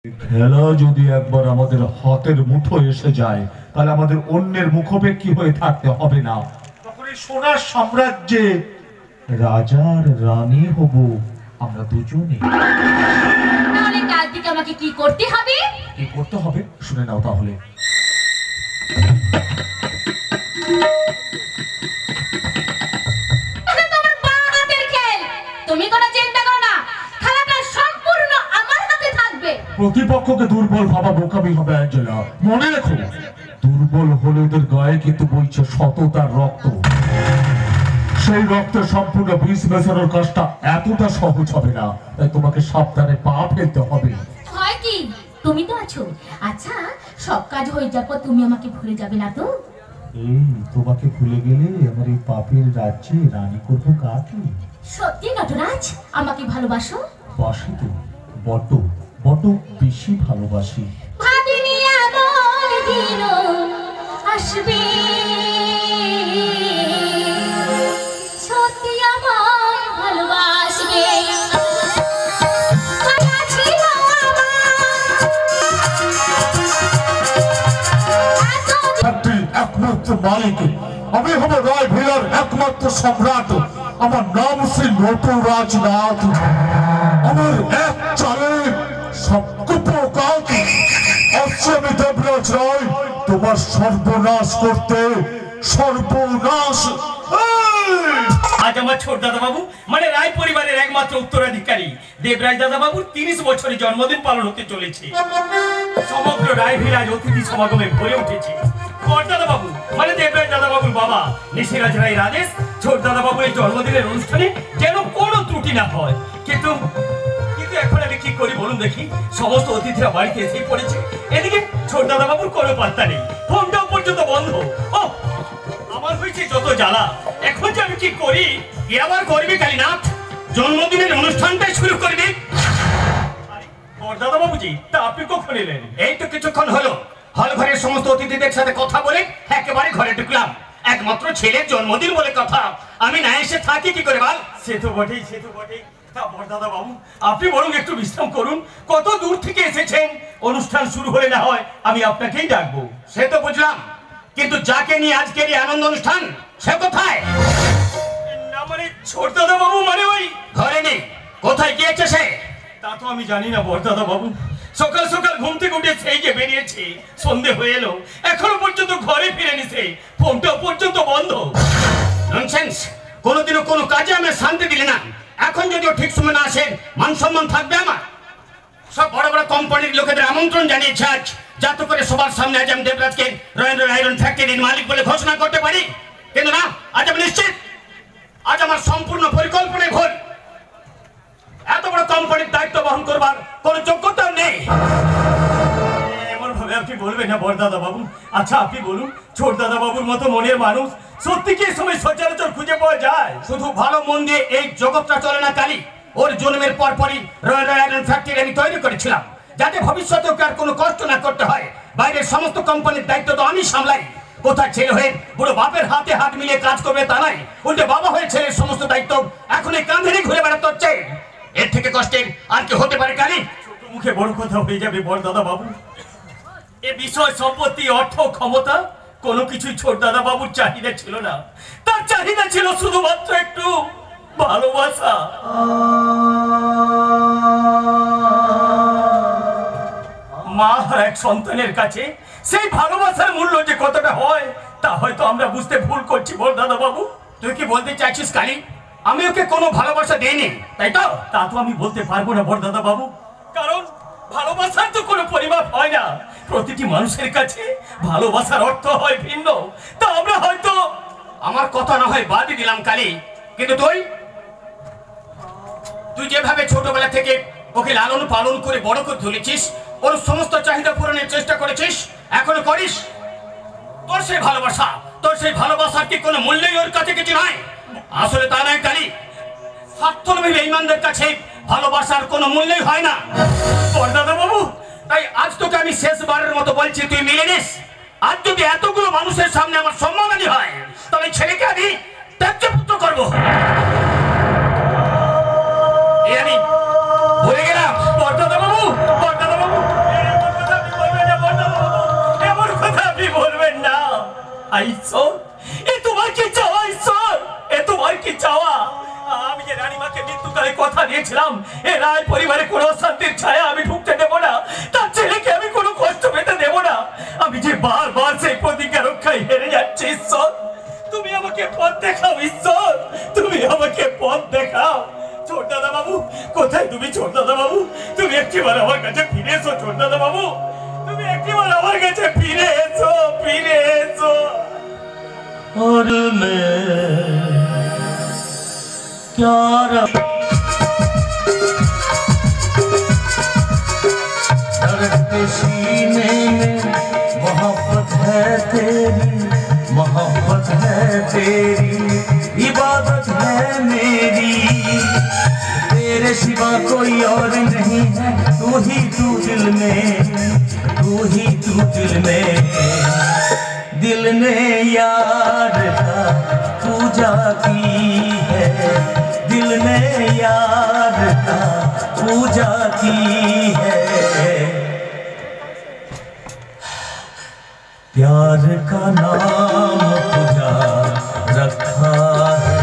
খেলা যদি একবার আমাদের হাতের মুঠো এসে যায় তাহলে আমাদের অন্যের মুখাপেক্ষী হয়ে থাকতে হবে না। তখন এই সোনার সাম্রাজ্যে রাজার রানী হব আমরা দুজনে। তাহলে কাল থেকে আমাকে কি করতে হবে? কি করতে হবে শুনে নাও তাহলে। তোমার বাঁ হাতের খেল, তুমি কোনো চিন্তা করো না, খেলাটা সম্পূর্ণ আমার হাতে থাকবে। প্রতিপক্ষকে দুর্বল ভাবা বোকামি হবে অ্যাঞ্জেলা। মনে রেখো, দুর্বল হলে ওদের গায়ে কিন্তু বইছে সততার রক্ত। সেই রক্তের সম্পূর্ণ বিষ মেশানোর কাজটা এতটা সহজ হবে না, তাই তোমাকে সাবধানে পা ফেলতে হবে। হয় কি, তুমি তো আছো। আচ্ছা, সব কাজ হয়ে যাওয়ার পর তুমি আমাকে ভুলে যাবে না তো? এই তোমাকে ভুলে গেলে আমার এই পাপের রাজ্যে রানী করবো কাকে? সত্যি নটরাজ, আমাকে ভালোবাসো? বাসি তো, বড্ড বড্ড বেশি ভালোবাসি। ভাবিনি এমন দিন আসবে, সত্যি আমায় ভালোবাসবে। একমাত্র মালিক আমি হব, রায় ভিলার একমাত্র সম্রাট। আমার নাম শ্রী নটরাজ নাথ। আমার এক চালে সবকুপকাত আমি দেবরাজ রায় তোমার সর্বনাশ করতে সর্বনাশ। আজ আমার ছোট দাদা বাবু মানে রায় পরিবারের একমাত্র উত্তরাধিকারী দেবরাজ দাদা বাবুর 30 বছরের জন্মদিন পালন হতে চলেছে। সমগ্র রায় ভিলাজ অতিথি সমাগমে ভরে উঠেছে। দাদা বাবু মানে দেবরাজ দাদা বাবুর বাবা নিশিরাজ রায়ের আদেশ, ছোট দাদা বাবুর এই জন্মদিনের অনুষ্ঠানে যেন কোনো ত্রুটি না হয়। কিন্তু এখন আমি কি করি বলুন দেখি? সমস্ত অতিথিরা বাড়িতে এসে পড়েছে, এদিকে ছোট দাদা বাবুর কোনো পাত্তা নেই, ফোনটাও পর্যন্ত বন্ধ। ও আমার হয়েছে যত জ্বালা। এখন যে আমি কি করি? এ আবার করবি কালীনাথ, জন্মদিনের অনুষ্ঠানটাই শুরু করবি। দাদা বাবুজি, তা আপনি কখন এলেন? এই তো কিছুক্ষণ হলো। হল ঘরের সমস্ত অতিথিদের সাথে কথা বলে একেবারে ঘরে ঢুকলাম। একমাত্র ছেলের জন্মদিন বলে কথা, আমি না এসে থাকি কি করে বল? সে তো বটেই, সে তো বটেই। দাদা বাবু আপনি বরং একটু বিশ্রাম করুন, কত দূর থেকে এসেছেন। অনুষ্ঠান শুরু হলে না হয় আমি আপনাকেই ডাকবো। সে তো বুঝলাম, কিন্তু যাকে নিয়ে আজকের এই আনন্দ অনুষ্ঠান সে কোথায়? না মানে ছোট দাদা বাবু মানে ওই ঘরে নেই। কোথায় গিয়েছে সে? তা তো আমি জানি না বড়দাদা বাবু। সকাল সকাল ঘুম থেকে উঠে সেই যে বেরিয়েছে, সন্ধে হয়ে এলো, এখনো পর্যন্ত ঘরে ফিরে নিছে, ফোনটা পর্যন্ত বন্ধ। ননসেন্স, কোনোদিনও কোনো কাজে আমি শান্তি দিলে না। এখন যদিও ঠিক সময় না আসেন, মান সম্মান থাকবে আমার? সব বড় বড় কোম্পানির লোকেদের আমন্ত্রণ জানিয়েছে আজ, যাতে করে সবার সামনে আজ আমি দেবরাজকে রয়েন্দ্র আয়রন ফ্যাক্টরির মালিক বলে ঘোষণা করতে পারি। কিন্তু না, আজ আমি নিশ্চিত, আজ আমার সম্পূর্ণ পরিকল্পনায় ভুল। এত বড় কোম্পানির দায়িত্ব বহন করবার কোন যোগ্যতা নেই। এমন ভাবে আপনি বলবেন না বড়দাদা বাবু। আচ্ছা আপনি বলুন, ছোট দাদা বাবুর মতো মনের মানুষ সত্যি কি সময় সচরাচর খুঁজে পাওয়া যায়? শুধু ভালো মন দিয়ে এই জগৎটা চলে না কালী। ওর জন্মের পরপরই রয়্যাল আয়রন ফ্যাক্টরি আমি তৈরি করেছিলাম, যাতে ভবিষ্যতে ওকে আর কোনো কষ্ট না করতে হয়। বাইরের সমস্ত কোম্পানির দায়িত্ব তো আমি সামলাই। কোথায় ছেলে হয়ে পুরো বাপের হাতে হাত মিলিয়ে কাজ করবে তা নয়, উল্টে বাবা হয়ে ছেলের সমস্ত দায়িত্ব এখন এই কাঁধে ঘুরে বেড়াতে হচ্ছে। এর থেকে কষ্টের আর কি হতে পারে কালী? ছোট মুখে বড় কথা হয়ে যাবে বড় দাদা বাবু। এ বিষয় সম্পত্তি, অর্থ, ক্ষমতা কোনো কিছুই ছোট দাদা বাবুর চাহিদা ছিল না। তার চাহিদা ছিল শুধুমাত্র একটু ভালোবাসা। মা এক সন্তানের কাছে সেই ভালোবাসার মূল্য যে কতটা হয় তা হয়তো আমরা বুঝতে ভুল করছি বড় দাদা বাবু। তুই কি বলতে চাইছিস কালী আমি ওকে কোনো ভালোবাসা দেইনি, তাই তো? তা তো আমি বলতে পারবো না বড় দাদা বাবু, কারণ ভালোবাসার তো কোনো পরিমাপ হয় না। প্রতিটি মানুষের কাছে ভালোবাসার অর্থ হয় ভিন্ন। তা আমরা হয়তো, আমার কথা না হয় বাদই দিলাম কালী, কিন্তু তুই যেভাবে ছোটবেলা থেকে ওকে লালন পালন করে বড় করে তুলেছিস, ওর সমস্ত চাহিদা পূরণের চেষ্টা করেছিস, এখনো করিস, তোর সেই ভালোবাসা, তোর সেই ভালোবাসার কি কোনো মূল্যই ওর কাছে কিছু নয়? আসলে তা নয় কালী, স্বার্থলোভী বেঈমানদের কাছে ভালোবাসার কোনো মূল্যই হয় না দাদা বাবু। তাই আজ তোকে আমি শেষবারের মতো বলছি, তুই মিলে নিস। আজ যদি এতগুলো মানুষের সামনে আমার সম্মানহানি হয়, তবে ছেলেকে আমি ত্যায্যপুত্র করবো। আমি ভুলে গেলাম বড়দাদা বাবু, বড়দাদা বাবু। বলেছিলাম এ রায় পরিবারে কোনো শান্তির ছায়া আমি ঢুকতে দেব না, তার ছেলেকে আমি কোনো কষ্ট পেতে দেব না। আমি যে বারবার সেই প্রতিজ্ঞা রক্ষায় হেরে যাচ্ছি। ঈশ্বর, তুমি আমাকে পথ দেখাও। ঈশ্বর, তুমি আমাকে পথ দেখাও। ছোট দাদা বাবু কোথায় তুমি? ছোট দাদা বাবু, তুমি একটিবার আমার কাছে ফিরে এসো। ছোট দাদা বাবু, তুমি একটিবার আমার কাছে ফিরে এসো, ফিরে এসো। और मैं क्या धड़कते सीने में मोहब्बत है तेरी, मोहब्बत है तेरी, इबादत है मेरी, तेरे सिवा कोई और नहीं है, तू ही तू दिल में, तू ही तू दिल में। दिल ने यार का पूजा की है, दिल ने यार का पूजा की है, प्यार का नाम पूजा रखा है,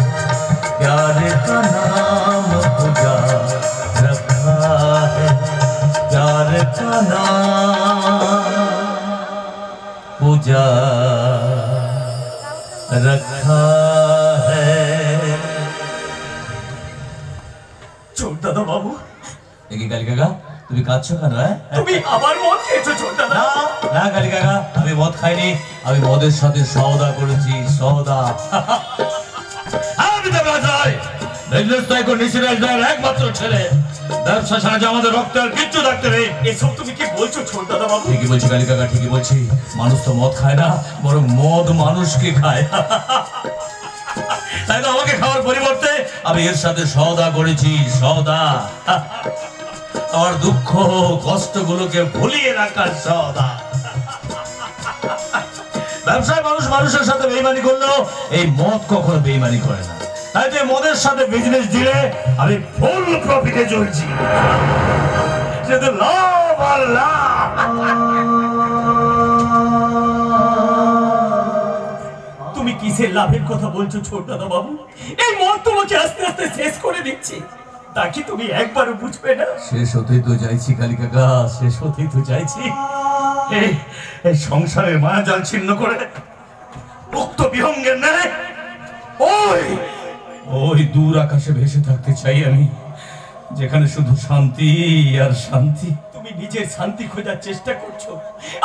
प्यार का नाम पूजा रखा है, प्यार का नाम पूजा रखा है। ছোট দাদা বাবু, দেখি কালী কাকা, তুমি কাঁদছো কেন? তুমি আবার মদ খেয়েছো? ছোট দাদা না না কালী কাকা, আমি মদ খাইনি, আমি মদের সাথে সওদা করেছি, সওদা। আমি দেবরাজ রায়, বিজনেস টাইকুন নিশিরাজ রায়ের একমাত্র ছেলে। ব্যবসা ছাড়া যে আমাদের রক্তে আর কিচ্ছু থাকতে নেই। এসব তুমি কি বলছো ছোট দাদা বাবু? ঠিকই বলছি কালী কাকা, ঠিকই বলছি। মানুষ তো মদ খায় না, বরং মদ মানুষকে খায়। তাই তো আমাকে খাওয়ার পরিবর্তে আমি এর সাথে সওদা করেছি, সওদা। আমার দুঃখ কষ্টগুলোকে ভুলিয়ে রাখার সওদা। ব্যবসায় মানুষ মানুষের সাথে বেইমানি করলেও এই মদ কখনো বেইমানি করে না। তাই তো মদের সাথে বিজনেস দিলে আমি ফুল প্রফিটে চলছি। শুধু লাভ আর লাভ। তুমি কিসের লাভের কথা বলছো ছোট দাদা বাবু? এই মদ তোমাকে আস্তে আস্তে শেষ করে দিচ্ছে, তা কি তুমি একবারও বুঝবে না? শেষ হতেই তো চাইছি কালী কাকা, শেষ হতেই তো চাইছি। এই সংসারের মায়াজাল ছিন্ন করে মুক্ত বিহঙ্গের ন্যায় ওই ওই দূর আকাশে ভেসে থাকতে চাই আমি, যেখানে শুধু শান্তি আর শান্তি। তুমি নিজের শান্তি খোঁজার চেষ্টা করছো,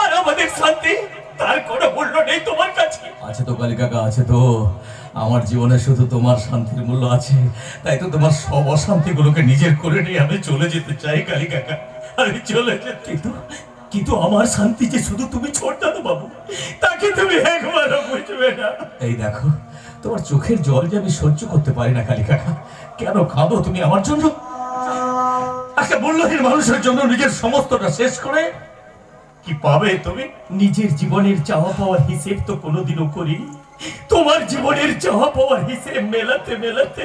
আর আমাদের শান্তি তার কোনো মূল্য নেই তোমার কাছে। আছে তো কালী কাকা, আছে তো। আমার জীবনে শুধু তোমার শান্তির মূল্য আছে, তাই তো তোমার সব অশান্তিগুলোকে নিজের করে নিয়ে আমি চলে যেতে চাই কালী কাকা, আমি চলে যেতে। কিন্তু আমার শান্তি যে শুধু তুমি ছোট দাদা বাবু, তাকে তুমি একবারও বুঝবে না। এই দেখো, তোমার চোখের জল যে আমি সহ্য করতে পারি না কালী কাকা। কেন কাঁদো তুমি আমার জন্য? একটা মূল্যহীন মানুষের জন্য নিজের সমস্তটা শেষ করে কি পাবে তুমি? নিজের জীবনের চাওয়া পাওয়ার হিসেব তো কোনোদিনও করিনি। তোমার জীবনের চাওয়া পাওয়ার হিসেব মেলাতে মেলাতে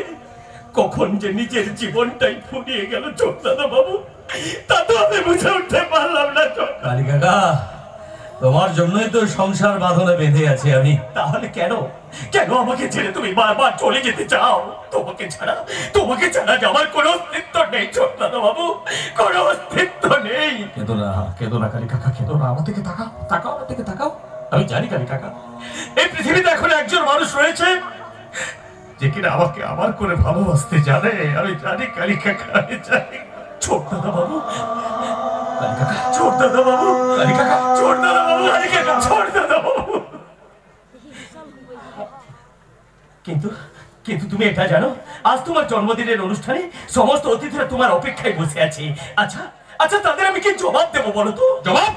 কখন যে নিজের জীবনটাই ফুরিয়ে গেল ছোট দাদা বাবু, তা তো আমি বুঝে উঠতে পারলাম না। কালী কাকা, তোমার জন্যই তো সংসার বাঁধনে বেঁধে আছি আমি। তাহলে কেন কেন আমাকে ছেড়ে তুমি বারবার চলে যেতে চাও? তোমাকে ছাড়া যাওয়ার কোনো অস্তিত্ব নেই ছোট দাদা বাবু, কোনো অস্তিত্ব নেই। কেঁদো না কালী কাকা, কেঁদো না। আমার দিকে তাকাও, তাকাও, আমার দিকে তাকাও। আমি জানি কালী কাকা, এই পৃথিবীতে এখন একজন মানুষ রয়েছে যে কিনা আমাকে আমার করে ভালোবাসতে জানে। আমি জানি কালী কাকা, আমি জানি। ছোট দাদা বাবু, কালী কাকা, ছোট দাদা বাবু, কালী কাকা, ছোট দাদা বাবু, কালী কাকা, ছোট দাদা বাবু। কিন্তু কিন্তু তুমি এটা জানো, আজ তোমার জন্মদিনের অনুষ্ঠানে সমস্ত অতিথিরা তোমার অপেক্ষায় বসে আছে। আচ্ছা আচ্ছা, তাদের আমি কি জবাব দেবো বলো তো? জবাব?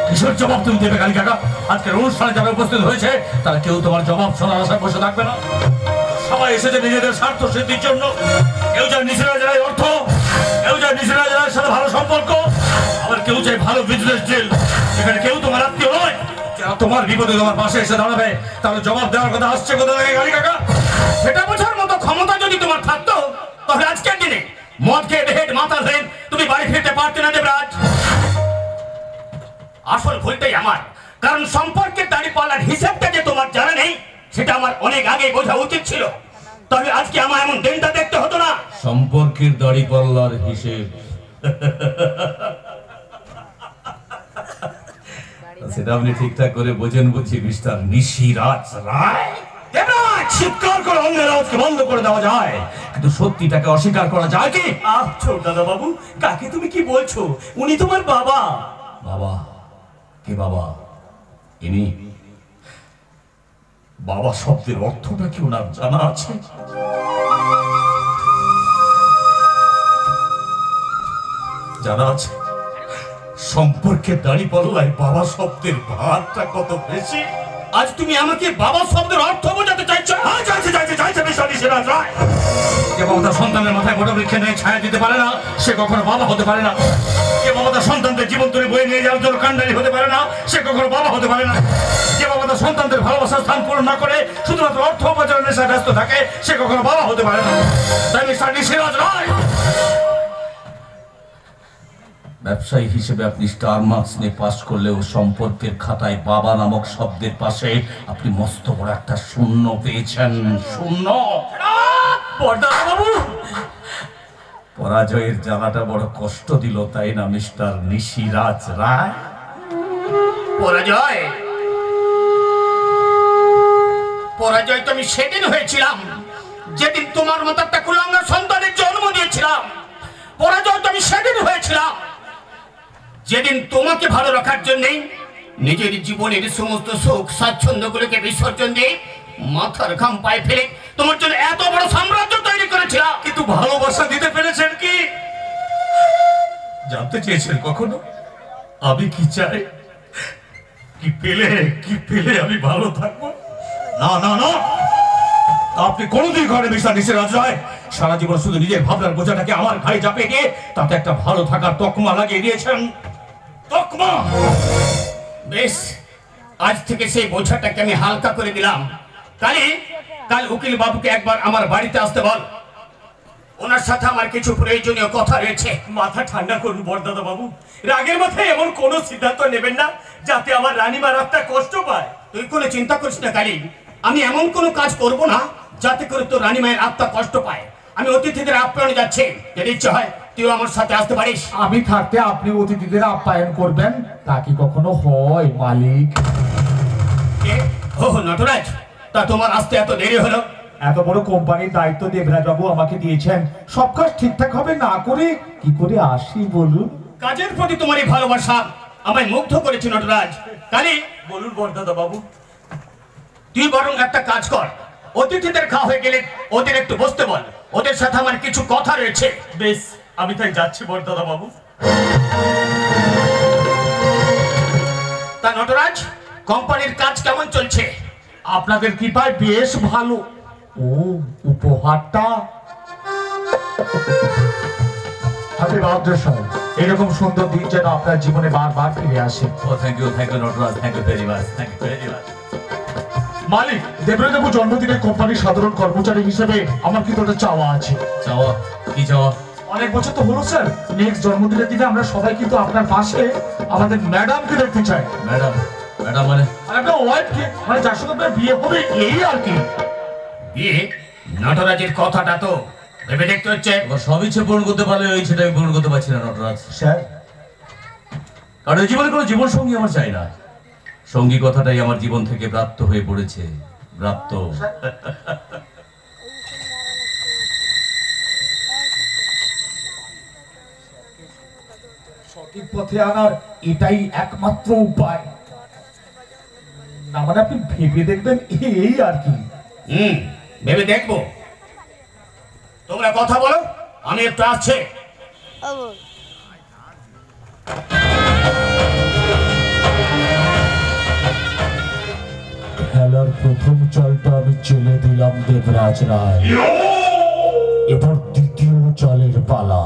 কিসের জবাব তুমি দেবে কালী কাকা? আজকের অনুষ্ঠানে যারা উপস্থিত হয়েছে তারা কেউ তোমার জবাব শোনার আশায় বসে থাকবে না। সবাই এসেছে নিজেদের স্বার্থ সিদ্ধির জন্য। কেউ চায় নিশিরাজ রায়ের অর্থ, কেউ চায় নিশিরাজ রায়ের সাথে ভালো সম্পর্ক, আবার কেউ চায় ভালো বিজনেস ডিল। সেখানে কেউ তোমার আত্মীয় নয়। যারা তোমার বিপদে তোমার পাশে এসে দাঁড়াবে, তাহলে জবাব দেওয়ার কথা আসছে কোথা থেকে কালী কাকা? সেটা বোঝার মতো ক্ষমতা যদি তোমার থাকতো, তাহলে আজকের দিনে মদ খেয়ে হেড মাথা ধরে তুমি বাড়ি ফিরতে পারতে না দেবরাজ। আসল ভুলটাই আমার, কারণ সম্পর্কের দাঁড়িপাল্লার হিসাবটা যে তোমার জানা নেই, সেটা আমার অনেক আগে বোঝা উচিত ছিল। তাহলে আজকে আমার এমন দিনটা দেখতে হতো না। সম্পর্কের দাড়ি পাল্লার হিসেব সেটা আপনি ঠিকঠাক করে বোঝেন বুঝি মিস্টার নিশিরাজ রায়। দেবরাজ, চিৎকার করে অন্যের আওয়াজকে বন্ধ করে দেওয়া যায়, কিন্তু সত্যিটাকে অস্বীকার করা যায় কি? ছোট দাদা বাবু, কাকে তুমি কি বলছো? উনি তোমার বাবা। বাবা? কে বাবা? ইনি? বাবা শব্দের অর্থটা কি ওনার জানা আছে? জানা আছে সম্পর্কে দাড়ি পাল্লায় বাবা শব্দের ভারটা কত বেশি? আজ তুমি আমাকে বাবা শব্দের অর্থ বোঝাতে চাইছো? চাইছে মিস্টার নিশিরাজ রায়। যে বাবা তার সন্তানের মাথায় বড় বৃক্ষে নিয়ে ছায়া দিতে পারে না, সে কখনো বাবা হতে পারে না। যে বাবা তার সন্তানদের জীবন ধরে বয়ে নিয়ে যাওয়ার জন্য কান্ডারি হতে পারে না, সে কখনো বাবা হতে পারে না। যে বাবা তার সন্তানদের ভালোবাসার স্থান পূরণ না করে শুধুমাত্র অর্থ উপার্জনের নেশায় ব্যস্ত থাকে, সে কখনো বাবা হতে পারে না। তাই মিস্টার নিশিরাজ রায়, ব্যবসায়ী হিসেবে আপনি স্টার মার্কস নিয়ে পাস করলেও সম্পর্কের খাতায় বাবা নামক শব্দের পাশে আপনি মস্ত বড় একটা শূন্য পেয়েছেন। শূন্য। বড়দাদা বাবু, পরাজয়ের জ্বালাটা বড় কষ্ট দিল, তাই না মিস্টার নিশিরাজ রায়? পরাজয়? পরাজয় তো আমি সেদিন হয়েছিলাম যেদিন তোমার মতো একটা কুলাঙ্গার সন্তানের জন্ম দিয়েছিলাম। পরাজয় তো আমি সেদিন হয়েছিলাম যেদিন তোমাকে ভালো রাখার জন্যে নিজের জীবনের সমস্ত সুখ স্বাচ্ছন্দ্যগুলোকে বিসর্জন দিয়ে মাথার ঘাম পায়ে ফেলে তোমার জন্য এত বড় সাম্রাজ্য তৈরি করেছিলাম। কিন্তু ভালোবাসা দিতে পেরেছেন কি? জানতে চেয়েছেন কখনো আমি কি চাই? কি পেলে আমি ভালো থাকবো? না না না, আপনি কোনদিন ঘরে মিস্টার নিশিরাজ রায় সারা জীবন শুধু নিজের ভাবনার বোঝাটাকে আমার ঘাড়ে চাপিয়ে দিয়ে তাতে একটা ভালো থাকার তকমা লাগিয়ে দিয়েছেন। তকমা। বেশ, আজ থেকে সেই বোঝাটাকে আমি হালকা করে দিলাম। কাল উকিল বাবুকে একবার আমার বাড়িতে আসতে বল, ওনার সাথে আমার কিছু প্রয়োজনীয় কথা রয়েছে। মাথা ঠান্ডা করুন বড়দাদা বাবু, রাগের মাথায় এমন কোন সিদ্ধান্ত নেবেন না যাতে আমার রানীমার আত্মা কষ্ট পায়। তুই কোনো চিন্তা করিস না কালী, আমি এমন কোনো কাজ করব না যাতে করে তোর রানীমায়ের আত্মা কষ্ট পায়। আমি অতিথিদের আপ্যায়নে যাচ্ছি, যদি ইচ্ছে হয় তুইও আমার সাথে আসতে পারিস। আমি থাকতে আপনি অতিথিদের আপ্যায়ন করবেন, তা কি কখনো হয় মালিক? ও নটরাজ, তা তোমার আসতে এত দেরি হলো? এত বড় কোম্পানির দায়িত্ব দেবরাজ বাবু আমাকে দিয়েছেন, সব কাজ ঠিকঠাক হবে না করে কি করে আসি বলুন? কাজের প্রতি তোমার এই ভালোবাসা আমায় মুগ্ধ করেছে নটরাজ। কালী, বলুন বড়দাদা বাবু। তুই বরং একটা কাজ কর, অতিথিদের খাওয়া হয়ে গেলে ওদের একটু বসতে বল, ওদের সাথে আমার কিছু কথা রয়েছে। বেশ, আমি তাই যাচ্ছি বড়দাদা বাবু। তা নটরাজ, কোম্পানির কাজ কেমন চলছে? আপনাদের কৃপায় বেশ ভালো। ও উপহারটা হ্যাপি বার্থডে স্যার, এরকম সুন্দর দিন যেন আপনার জীবনে বারবার ফিরে আসে। ও thank you Natraj, thank you very much, thank you very much. মালিক, দেবরাজ বাবু জন্মদিনে কোম্পানির সাধারণ কর্মচারী হিসেবে আমার কিন্তু একটা চাওয়া আছে। চাওয়া? কি চাওয়া? অনেক বছর তো হলো স্যার, নেক্সট জন্মদিনের দিনে আমরা সবাই কিন্তু আপনার পাশে আমাদের ম্যাডামকে দেখতে চাই। ম্যাডাম? ম্যাডাম মানে? আর আপনার ওয়াইফকে, মানে যার সঙ্গে আপনার বিয়ে হবে, এই আর কি। বিয়ে? নটরাজের কথাটা তো ভেবে দেখতে হচ্ছে। এবার সব ইচ্ছে পূরণ করতে পারলে ওই ইচ্ছেটা আমি পূরণ করতে পারছি না নটরাজ। স্যার, কারণ এই জীবনে কোনো জীবন সঙ্গী আমার চাই না। সঙ্গী কথাটাই আমার জীবন থেকে ব্রাত্য হয়ে পড়েছে। ব্রাত্য। সঠিক পথে আনার এটাই একমাত্র উপায়। না মানে আপনি ভেবে দেখবেন, এই আর কি। ভেবে দেখবো। তোমরা কথা বলো, আমি একটু আসছি। খেলার প্রথম চালটা আমি চেলে দিলাম দেবরাজ রায়, এবার দ্বিতীয় চালের পালা।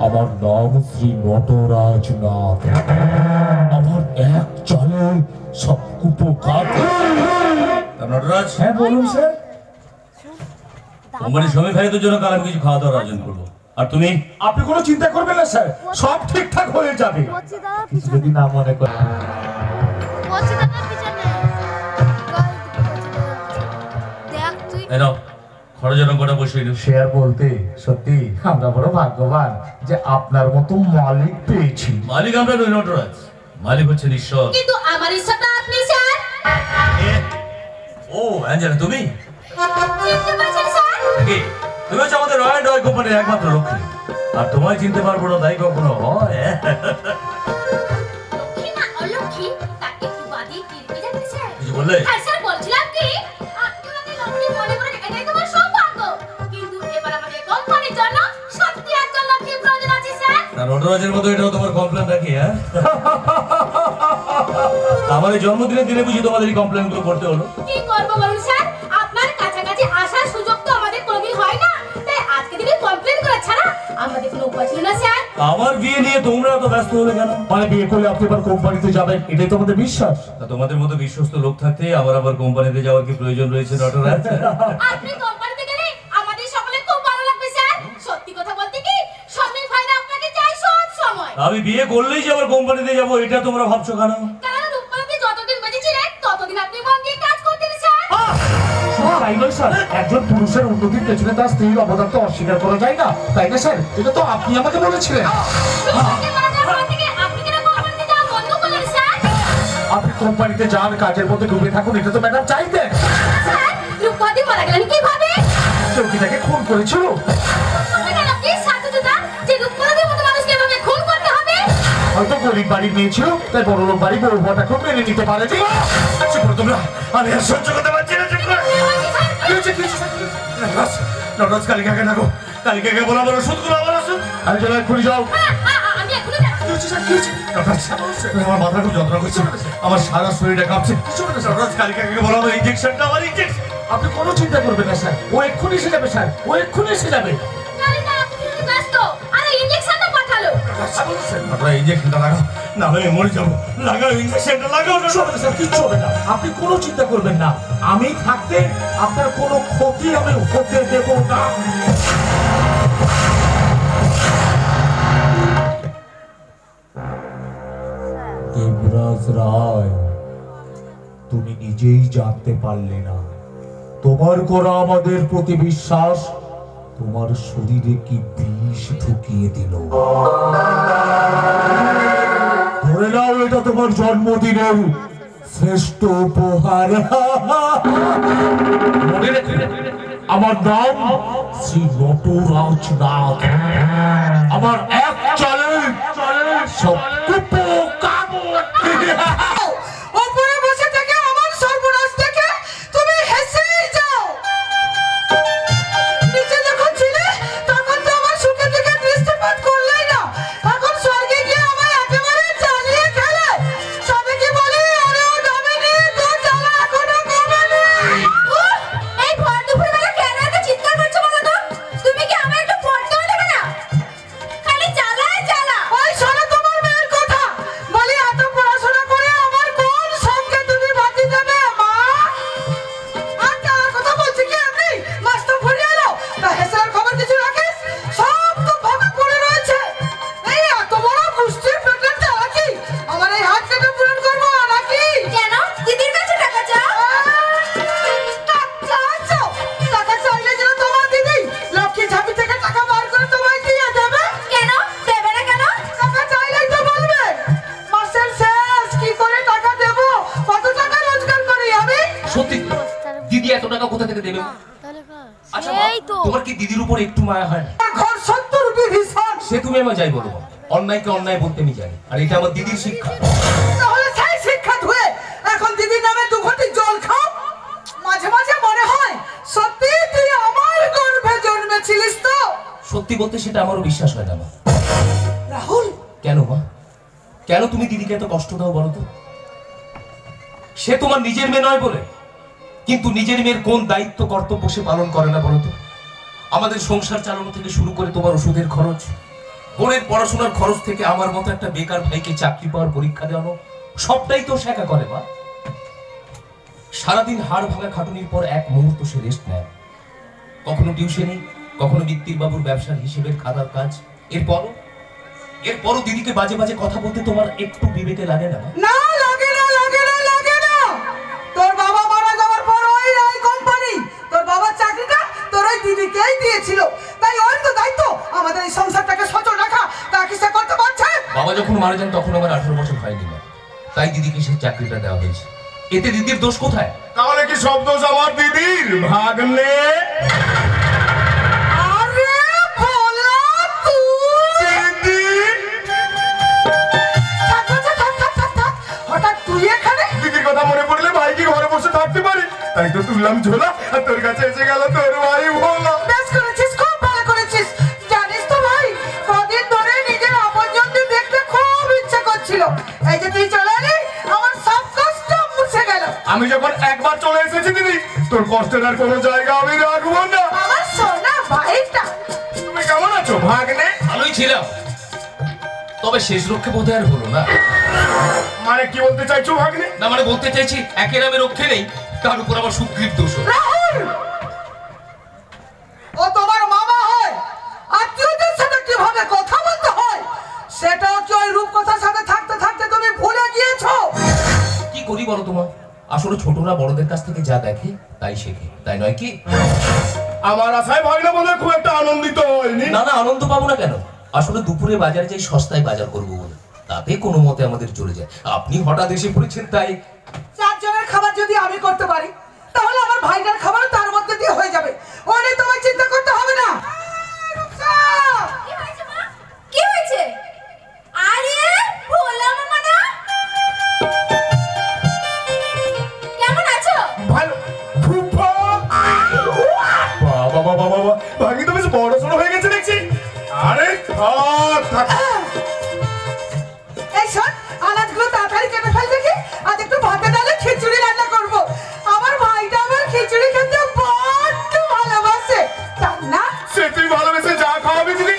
আমার নাম শ্রী নটরাজ নাথ, আমার এক চালে সব কুপকাত। নটরাজ, হ্যাঁ বলুন স্যার। কোম্পানির সময় ভাইদের জন্য কাল আমি কিছু খাওয়া দাওয়ার আয়োজন করবো, আর তুমি? আপনি কোনো চিন্তা করবেন না স্যার, সব ঠিকঠাক হয়ে যাবে। কিছু যদি না মনে করেন। দেখ তুই এই নাও খরচের অঙ্কটা বসিয়ে দিও। সে আর বলতে, সত্যি আমরা বড় ভাগ্যবান যে আপনার মতো মালিক পেয়েছি। মালিক আমরা নই নটরাজ, মালিক হচ্ছেন ঈশ্বর। কিন্তু আমার ইচ্ছাটা আপনি স্যার। ও অ্যাঞ্জেলা, তুমি চিনতে পারছেন স্যার? কি? তুমি হচ্ছে আমাদের রয়্যাল রয় কোম্পানির একমাত্র লক্ষ্মী, আর তোমায় চিনতে পারবো না তাই কখনো হয়? লক্ষ্মী না অলক্ষ্মী তা একটু বাদিয়ে কিরপে যাবেন স্যার। কিছু বললে? হ্যাঁ স্যার, বলছিলাম কি আপনি আমাকে লক্ষ্মী মনে করেন এটাই তোমার সৌভাগ্য, কিন্তু এবার আমাদের কোম্পানির জন্য সত্যি একজন লক্ষ্মী প্রয়োজন আছে স্যার। না নটরাজের মতো এটাও তোমার কমপ্লেন রাখি? হ্যাঁ, আমার এই জন্মদিনের দিনে বুঝি তোমাদের এই কমপ্লেন গুলো করতে হলো? কি করবো বলুন স্যার, আপনার কাছাকাছি আসার সুযোগ তো আমাদের কোনোদিন হয় না, তাই আজকে দিনে কমপ্লেন করা ছাড়া আমাদের কোনো উপায় ছিল না স্যার। আমার বিয়ে নিয়ে তোমরা তো ব্যস্ত হলে কেন? মানে বিয়ে করলে আপনি এবার কোম্পানিতে যাবেন, এটাই তো আমাদের বিশ্বাস। তা তোমাদের মতো বিশ্বস্ত লোক থাকতে আমার আবার কোম্পানিতে যাওয়ার কি প্রয়োজন রয়েছে নটরাজ? আপনি কোম্পানিতে গেলে আমাদের সকলে খুব ভালো লাগবে স্যার। সত্যি কথা বলতে কি স্বামী ভাইরা আপনাকে চাই সব সময়। আমি বিয়ে করলেই যে আবার কোম্পানিতে যাবো এটা তোমরা ভাবছো কেন? কারণ রূপকলাতে যতদিন বেঁচে ছিলেন ততদিন আপনি মন দিয়ে কাজ করতেন স্যার। শুধু তাই নয় স্যার, একজন পুরুষের উন্নতির পেছনে তার স্ত্রীর অবদান তো অস্বীকার করা যায় না, তাই না স্যার? এটা তো আপনি আমাকে বলেছিলেন। রূপকলাতে মারা যাওয়ার পর থেকে আপনি কেন কোম্পানিতে যাওয়া বন্ধ করলেন স্যার? আপনি কোম্পানিতে যান, কাজের মধ্যে ডুবে থাকুন, এটা তো ম্যাডাম চাইতেন। স্যার, রূপকলাতে মারা গেলেন কিভাবে? কেউ কি তাকে খুন করেছিল? আপনি কেন কি সাধুতা যে রূপকলাদের মতো মানুষকে এভাবে খুন করতে হবে? হয়তো গরিব বাড়ির মেয়ে ছিল, তাই বড় লোক বাড়ি বউ হওয়াটাকে মেনে নিতে পারেনি। চুপ করো তোমরা, আমি আর সহ্য করতে পারছি না। চুপ করো। কি হচ্ছে, কি হচ্ছে? নটরাজ, নটরাজ কালিকাকে ডাকো, কালিকাকে বলো আমার ওষুধগুলো, আমার ওষুধ। আমি চলে এক্ষুনি যাও। আমি এখনই যাচ্ছি। কি হচ্ছে স্যার, কি হচ্ছে? নটরাজ, আমার মাথা খুব যন্ত্রণা করছে, আমার সারা শরীরটা কাঁপছে। নটরাজ কালিকাকে বলো আমার ইঞ্জেকশনটা, আমার ইঞ্জেকশন। আপনি কোনো চিন্তা করবেন না স্যার, ও এক্ষুনি এসে যাবে স্যার, ও এক্ষুনি এসে যাবে। গাড়িটা আপনি ব্যস্ত, আরে ইঞ্জেকশনটা পাঠালো। আপনারা ইঞ্জেকশনটা লাগাও, না হলে মরে যাবো। লাগাও ইঞ্জেকশনটা, লাগাও। কিচ্ছু হবে না স্যার, কিচ্ছু হবে না, আপনি কোনো চিন্তা করবেন না। আমি থাকতে আপনার কোনো ক্ষতি আমি হতে দেব না। দেবরাজ রায়, তুমি নিজেই জানতে পারলে না তোমার করা আমাদের প্রতি বিশ্বাস তোমার শরীরে কি বিষ ঢুকিয়ে দিল। ধরে নাও এটা তোমার জন্মদিনের শ্রেষ্ঠ উপহার। মনে রেখে, আমার নাম শ্রী নটরাজ নাথ, আমার এক চ্যালেঞ্জ সব ওপরে বসে থেকে আমার সর্বনাশ থেকে তুমি হেসেই যাও। নিচে যখন ছিলে তখন তো আমার সুখের দিকে দৃষ্টিপাত করলেই না, এখন স্বর্গে গিয়ে আমায় একেবারে জ্বালিয়ে খেলে। সবে কি বলে আরে ও যাবেনি, তো জ্বালা এখনো কমেনি। এই ভর দুপুর বেলা কেন এত চিৎকার করছো বলো তো? তুমি কি আমার একটু পড়তেও দেবে না? খালি জ্বালায় জ্বালা। ওই শোনো তোমার মেয়ের কথা, বলি এত পড়াশোনা করে আমার কোন সঙ্গে তুমি বাঁচি দেবে মা? আর তার কথা বলছি কি এমনি মাস্টার ভরে এলো, তা হেসার খবর কিছু রাখিস? সব তো ভাগে পড়ে রয়েছে। এই এত বড় কুষ্টির পেটের জ্বালা কি আমার এই হাত কেটে পূরণ করবো নাকি? কেন দিদির কাছে টাকা চাও? টাকা চাইলে যেন তোমার দিদি লক্ষ্মী ঝাঁপি থেকে টাকা বার করে তোমায় দিয়ে দেবে। কেন দেবে না কেন? টাকা চাইলেই তো বলবে মাসের শেষ কি করে টাকা দেব, কত টাকা রোজগার করি আমি। সত্যি দিদি এত টাকা কোথা থেকে দেবে? আচ্ছা মা, তোমার কি দিদির উপর একটু মায়া হয় না? ঘর 70 বিভীষণ, সে তুমি আমার যাই বলো, অন্যায়কে অন্যায় বলতে আমি জানি, আর এটা আমার দিদির শিক্ষা। তাহলে সেই শিক্ষা ধুয়ে এখন দিদির নামে 2 ঘটি জল খাও। মাঝে মাঝে মনে হয় সত্যি তুই আমার গর্ভে জন্মেছিলিস তো। সত্যি বলতে সেটা আমারও বিশ্বাস হয় না মা। রাহুল, কেন মা, কেন তুমি দিদিকে এত কষ্ট দাও বলো তো? সে তোমার নিজের মেয়ে নয় বলে, কিন্তু নিজের মেয়ের কোন দায়িত্ব কর্তব্য সে পালন করে না বলো তো? আমাদের সংসার চালানো থেকে শুরু করে তোমার ওষুধের খরচ, বোনের পড়াশোনার খরচ থেকে আমার মতো একটা বেকার ভাইকে চাকরি পাওয়ার পরীক্ষা দেওয়ানো, সবটাই তো শেখা করে মা। সারাদিন হাড় ভাঙা খাটুনির পর এক মুহূর্ত সে রেস্ট নেয়, কখনো টিউশনি, কখনো বৃত্তির বাবুর ব্যবসার হিসেবের খাতার কাজ। এরপরও দিদিকে বাজে বাজে কথা বলতে তোমার একটু বিবেকে লাগে না? না লাগে না, লাগে না, লাগে না। তোর বাবা মারা যাওয়ার পর ওই কোম্পানি তোর বাবা এই সংসারটাকে সচল রাখা তা কি সে করতে পারছে? বাবা যখন মারা যান তখন আমার 18 বছর হয়নি না, তাই দিদিকে সেই চাকরিটা দেওয়া হয়েছে। এতে দিদির দোষ কোথায়? তাহলে কি সব দোষ আমার দিদির? ভাগ্নে আরে ভোলা তুই! থাক, থাক, থাক, থাক, থাক, থাক। হঠাৎ তুই এখানে? দিদির কথা মনে পড়লে ভাই কি ঘরে বসে থাকতে পারে? তাই তো তুললাম ঝোলা আর তোর কাছে এসে গেল তোর ভাই ভোলা। বেশ করেছিস, খুব ভালো করেছিস। জানিস তো ভাই, কদিন ধরে নিজের আপনজনদের দেখতে খুব ইচ্ছা করছিল। এই যে তুই চলে এলি, আমার সব কষ্ট মুছে গেল। আমি যখন একবার চলে এসেছি দিদি, তোর কষ্টের আর কোনো জায়গা আমি রাখবো না। আমার সোনা ভাইটা। তুমি কেমন আছো ভাগ্নে? ভালোই ছিলাম, তবে শেষ রক্ষে বোধহয় আর হলো না। মানে কি বলতে চাইছো ভাগ্নে? না মানে বলতে চাইছি একের আমি রক্ষে নেই, তার উপর আবার সুগ্রীব দোষ। রাহুল! ও তোমার মামা হয়, আত্মীয়দের সাথে কিভাবে কথা বলতে হয় সেটাও কি ওই রূপকথার সাথে থাকতে থাকতে তুমি ভুলে গিয়েছো? কি করি বলো তোমার? আসলে ছোটরা বড়দের কাছ থেকে যা দেখে তাই শেখে, তাই নয় কি? আমার আশায় ভাগ্নে বলে খুব একটা আনন্দিত হয়নি। না না, আনন্দ পাবো না কেন? আসলে দুপুরে বাজারে যাই সস্তায় বাজার করবো বলে, তাতে কোনো মতে আমাদের চলে যায়। আপনি হঠাৎ এসে পড়েছেন তাই। 4 জনের খাবার যদি আমি করতে পারি, তাহলে আমার ভাইটার খাবার তার মধ্যে দিয়ে হয়ে যাবে। ও নিয়ে তোমায় চিন্তা করতে হবে না। রূপসা! কি হয়েছে মা? কি হয়েছে? আরে ভোলা মামা না? কেমন আছো? ভালো খুব বাবা বাবা বাবা ভাগ্নে তো বেশ বড় সড়ো হয়ে গেছে দেখছি। আরে থাক থাক। এই শোন, আনাজগুলো তাড়াতাড়ি কেটে ফেল দেখি। আজ একটু ভাতে ডালে খিচুড়ি রান্না করব। আমার ভাইটা আমার খিচুড়ি খেতে বড্ড ভালোবাসে, তাই না? সে তুই ভালোবেসে যা খাওয়াবি দিদি।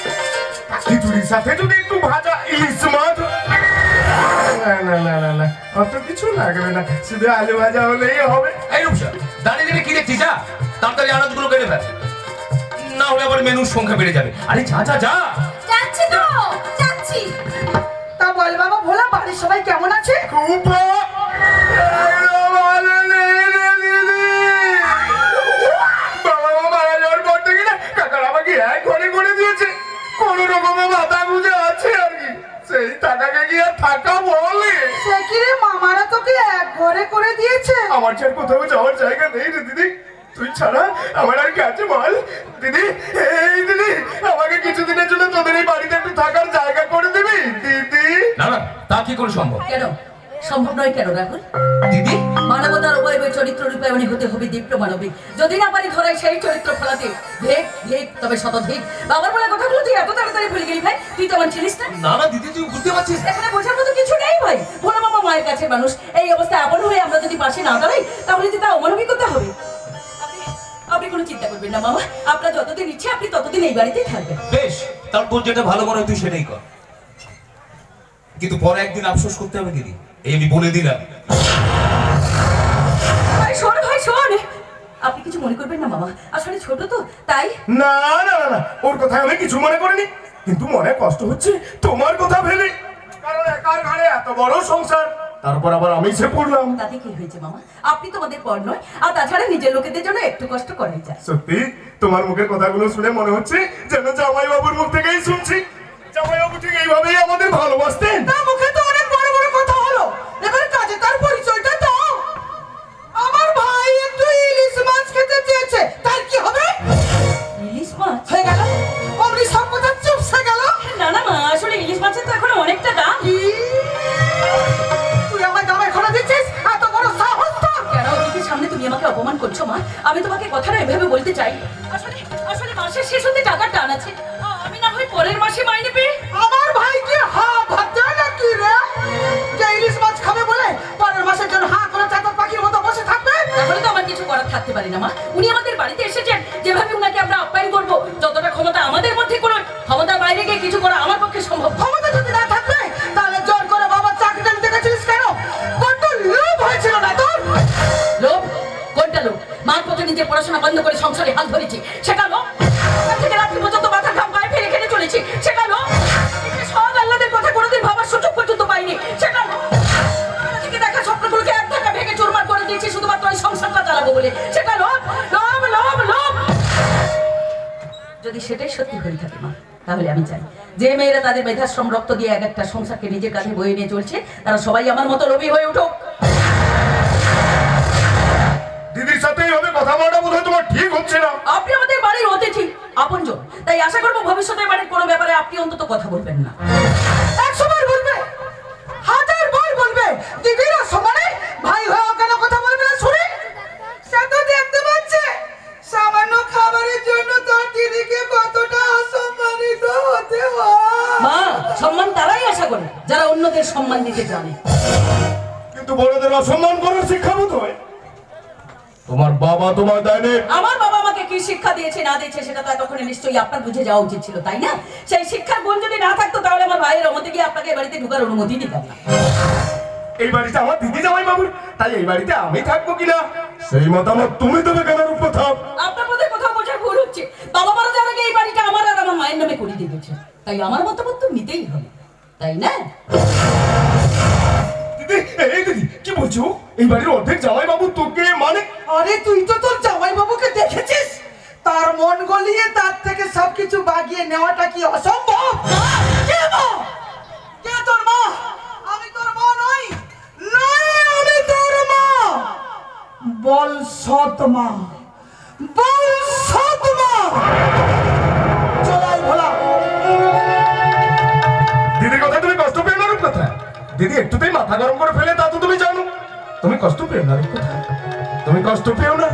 খিচুড়ির সাথে যদি একটু ভাজা ইলিশ মাছ। না না না না না, অত কিছু লাগবে না, শুধু আলু ভাজা হলেই হবে। এই রূপসা, দাঁড়িয়ে দাঁড়িয়ে কি দেখছিস? যা তাড়াতাড়ি আনাজগুলো কেটে ফেল, না হলে আবার মেনুর সংখ্যা বেড়ে যাবে। আরে যা যা যা। যাচ্ছি তো, যাচ্ছি। তা বল বাবা ভোলা, বাড়ির সবাই কেমন আছে? খুব ভালো নেই রে দিদি। বাবা মা মারা যাওয়ার পর থেকে না কাকার আমাকে এক ঘরে করে দিয়েছে। কোনো রকমে মাথা গুঁজে আছে আর কি, সেই টাকাকে কি আর থাকা বলে? সে কি রে, মামারা তোকে এক ঘরে করে দিয়েছে? আমার ছাড় কোথাও যাওয়ার জায়গা নেই রে দিদি। তুই ছাড়া আমার আর কি আছে বল দিদি? এই দিদি, আমাকে কিছুদিনের জন্য তোদের এই বাড়িতে একটু থাকার জায়গা করে দিবি দিদি? না না, তা কি করে সম্ভব? কেন সম্ভব নয়? কেন রাহুল? দিদি মানবতার অবয়বে চরিত্র রূপায়ণী হতে হবে দীপ্ত মানবিক। যদি না পারি ধরাই সেই চরিত্র ফলাতে ভেক ভেক তবে শতধিক। বাবার বলা কথাগুলো তুই এত তাড়াতাড়ি ভুলে গেলি ভাই? তুই তো আমার ছিলিস না। না না দিদি, তুই বুঝতে পারছিস? এখানে বোঝার মতো কিছু নেই ভাই। ভোলা মামা মায়ের কাছে মানুষ, এই অবস্থায় আপন হয়ে আমরা যদি পাশে না দাঁড়াই তাহলে যে তা অমানবিকতা হবে। আপনি কোনো চিন্তা করবেন না মামা, আপনার যতদিন ইচ্ছে আপনি ততদিন এই বাড়িতেই থাকবেন। বেশ, তারপর যেটা ভালো মনে হয় তুই সেটাই কর, কিন্তু পরে একদিন আফসোস করতে হবে দিদি, এই আমি বলে দিলাম। ভাই শোন, ভাই শোন, আপনি কিছু মনে করবেন না মামা, আসলে ছোট তো তাই। না না না না, ওর কথা আমি কিছু মনে করিনি, কিন্তু মনে কষ্ট হচ্ছে তোমার কথা ভেবে। কারণ একার ঘাড়ে এত বড় সংসার, তারপর আবার আমি সে পড়লাম। তাতে কি হয়েছে মামা? আপনি তো আমাদের পর নয়, আর তাছাড়া নিজের লোকেদের জন্য একটু কষ্ট করাই যায়। সত্যি তোমার মুখের কথাগুলো শুনে মনে হচ্ছে যেন জামাইবাবুর মুখ থেকেই শুনছি। জামাইবাবু ঠিক এইভাবেই আমাদের ভালোবাসতেন। তার মুখে তো অনেক বড় বড় কথা হলো, এবার কাজে তার পরিচয়টা দাও। আমার ভাই একটু ইলিশ মাছ খেতে চেয়েছে, তার কি হবে? ইলিশ মাছ? হয়ে গেল, অমনি সব কথা চুপসে গেল। না না মা, আসলে ইলিশ মাছের তো এখন অনেকটা দাম। তুই আমার জামাই খোলা দিচ্ছিস? এত বড় সাহস তোর! কেন দিদির সামনে তুমি আমাকে অপমান করছো মা? আমি তোমাকে কথাটা এভাবে বলতে চাই। আসলে আসলে মাসের শেষ হতে টাকার টান আছে, আমি না হয় পরের মাসে মাইনে পেয়ে। আমার ভাই কি ভাবতে নাকি রে, যে ইলিশ মাছ খাবে বলে পরের মাসের জন্য করে চাতক পাখির মতো বসে থাকবে? তাহলে তো আমার কিছু করার থাকতে পারি না মা। উনি আমাদের বাড়িতে এসেছেন, যেভাবে উনাকে আমরা আপ্যায়ন করবো, যতটা ক্ষমতা আমাদের মধ্যে, কোনো ক্ষমতার বাইরে গিয়ে কিছু করা আমার পক্ষে সম্ভব। ক্ষমতা যদি না থাকবে তাহলে জোর করে বাবার চাকরিটা নিতে গেছিলিস কেন? কত লোভ হয়েছিল না তোর? লোভ? কোনটা লোভ? মার পথে নিজে পড়াশোনা বন্ধ করে সংসারে হাল ধরেছি, সেটা লোভ? থেকে রাত্রি পর্যন্ত মাথার ঘাম গায়ে ফেলে খেলে চলেছি, সেটা লোভ? সব আল্লাদের কথা কোনোদিন ভাবার সুযোগ পর্যন্ত পাইনি, সেটা লোভ? থেকে দেখা স্বপ্নগুলোকে এক ধাক্কা ভেঙে চুরমার করে দিয়েছি শুধুমাত্র ওই সংসারটা চালাবো বলে, সেটা লোভ? লোভ লোভ লোভ। যদি সেটাই সত্যি হয়ে থাকে মা, তাহলে আমি চাই যে মেয়েরা তাদের মেধাশ্রম রক্ত দিয়ে এক একটা সংসারকে নিজের কাছে বয়ে নিয়ে চলছে তারা সবাই আমার মতো লোভী হয়ে উঠুক। দিদির সাথে এইভাবে কথা বলাটা বোধহয় তোমার ঠিক হচ্ছে না। আপনি আমাদের বাড়ির অতিথি আপনজন, তাই আশা করবো ভবিষ্যতের বাড়ির কোনো ব্যাপারে আপনি অন্তত কথা বলবেন না। 100 বার বলবে, 1000 বার বলবে, দিদিরা সমানে ভাই হয়ে কেন কথা বলবে না শুনি? সে তো দেখতে পাচ্ছে সামান্য খাবারের জন্য তার দিদিকে কতটা অসম্মানিত হতে হয়। মা, সম্মান তারাই আশা করে যারা অন্যদের সম্মান দিতে জানে। কিন্তু বড়দের অসম্মান করার শিক্ষা বোধহয় তোমার বাবা তোমার দেয়নি। আমার বাবা আমাকে কি শিক্ষা দিয়েছে না দিয়েছে সেটা তো এতক্ষণে নিশ্চয়ই আপনার বুঝে যাওয়া উচিত ছিল, তাই না? সেই শিক্ষার গুণ যদি না থাকতো তাহলে আমার ভাইয়ের অমতে গিয়ে আপনাকে এই বাড়িতে ঢোকার অনুমতি দিতাম না। এই বাড়িতে আমার দিদি জামাই বাবুর, তাই এই বাড়িতে আমি থাকবো কিনা সেই মতামত তুমি দেবে কেন রূপকথা? আপনার মধ্যে কোথাও বোঝার ভুল হচ্ছে। বাবা মারা যাওয়ার আগে এই বাড়িটা আমার আর আমার মায়ের নামে করে দিয়েছে, তাই আমার মতামত তো নিতেই হবে, তাই না? দিদি, এই দিদি কি বলছো? এই বাড়ির অর্ধেক জামাই বাবু তোকে মানে? আরে তুই তো তোর জামাই বাবুকে দেখেছিস, তার মন গলিয়ে তার থেকে সবকিছু বাগিয়ে নেওয়াটা কি অসম্ভব? কে মা? কে তোর মা? আমি তোর মা নই, নই আমি তোর মা। বল সৎ মা, বল সৎ মা। চলাই ভোলা। দিদির কথা তুমি কষ্ট পেও না রূপকথা? দিদি একটুতেই মাথা গরম করে ফেলে তা তো তুমি জানো। তুমি কষ্ট পেও না রূপকথা, তুমি কষ্ট পেও না।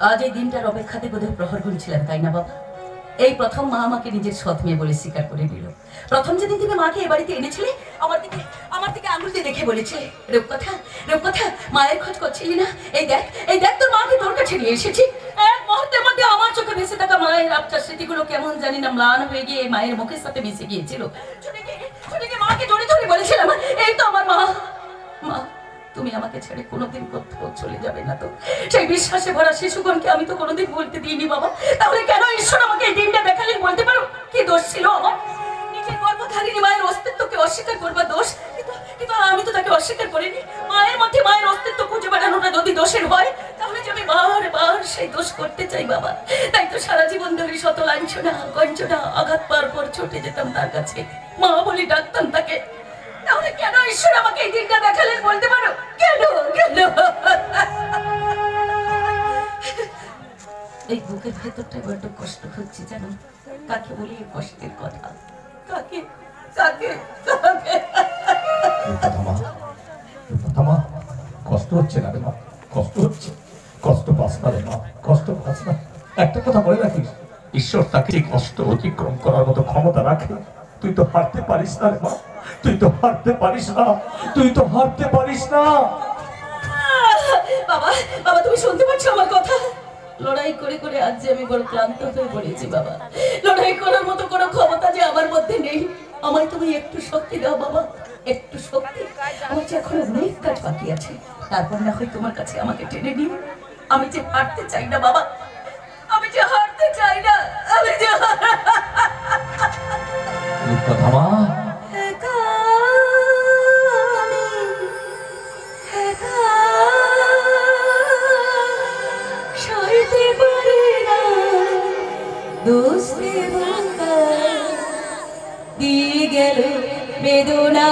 আজ এই দিনটার অপেক্ষাতে বোধহয় প্রহর গুনছিলেন, তাই না বাবা? এই প্রথম মা আমাকে নিজের সৎ মেয়ে বলে স্বীকার করে নিল। প্রথম যেদিন তুমি মাকে এ বাড়িতে এনেছিলে আমার দিকে আঙুল দিয়ে দেখে বলেছে, রূপকথা রূপকথা মায়ের খোঁজ করছিলি না? এই দেখ তোর মাকে তোর কাছে নিয়ে এসেছি। এক মুহূর্তের মধ্যে আমার চোখে ভেসে থাকা মায়ের আবছার স্মৃতিগুলো কেমন জানি না ম্লান হয়ে গিয়ে মায়ের মুখের সাথে মিশে গিয়েছিল। ছুটে গিয়ে মাকে জড়িয়ে ধরে বলেছিলাম, এই তো আমার মা। মা, তুমি আমাকে ছেড়ে কোনোদিন কোথাও চলে যাবে না তো? সেই বিশ্বাসে ভরা শিশুগণকে আমি তো কোনোদিন বলতে দিইনি বাবা। তাহলে কেন ঈশ্বর আমাকে এই দিনটা দেখালেন বলতে পারো? কি দোষ ছিল আমার? নিজের গর্ভধারিণী মায়ের অস্তিত্বকে অস্বীকার করবার দোষ, কিন্তু আমি তো তাকে অস্বীকার করিনি। মায়ের মধ্যে মায়ের অস্তিত্ব খুঁজে বেড়ানোটা যদি দোষের হয় তাহলে যে আমি বারবার সেই দোষ করতে চাই বাবা। তাই তো সারা জীবন ধরে শত লাঞ্ছনা কঞ্চনা আঘাত পাওয়ার পর ছুটে যেতাম তার কাছে, মা বলি ডাকতাম তাকে। তাহলে কেন ঈশ্বর আমাকে এই দিনটা দেখালেন বলতে পারো? কেন কেন? এই বুকের ভেতরটা বড্ড কষ্ট হচ্ছে জানো। কাকে বলি এই কষ্টের কথা? কাকে কাকে কাকে? মা, কষ্ট হচ্ছে না রে মা, কষ্ট হচ্ছে। কষ্ট পাস না রে মা, কষ্ট পাস না। একটা কথা বলে রাখিস, ঈশ্বর তাকে এই কষ্ট অতিক্রম করার মতো ক্ষমতা রাখে। তুই তো হারতে পারিস না রে মা, তুই তো হারতে পারিস না, তুই তো হারতে পারিস না। বাবা বাবা, তুমি শুনতে পাচ্ছ আমার কথা? লড়াই করে করে আজ যে আমি বড় ক্লান্ত হয়ে পড়েছি বাবা। লড়াই করার মতো কোনো ক্ষমতা যে আমার মধ্যে নেই। আমায় তুমি একটু শক্তি দাও বাবা, একটু শক্তি। আমার যে এখন অনেক কাজ বাকি আছে, তারপর না হয় তোমার কাছে আমাকে টেনে নিও। আমি যে হারতে চাই না বাবা, আমি যে হারতে চাই না, আমি যে কথা মা, সইতে পারি না দোস্তে বাঁকা দিয়ে গেল বেদনা।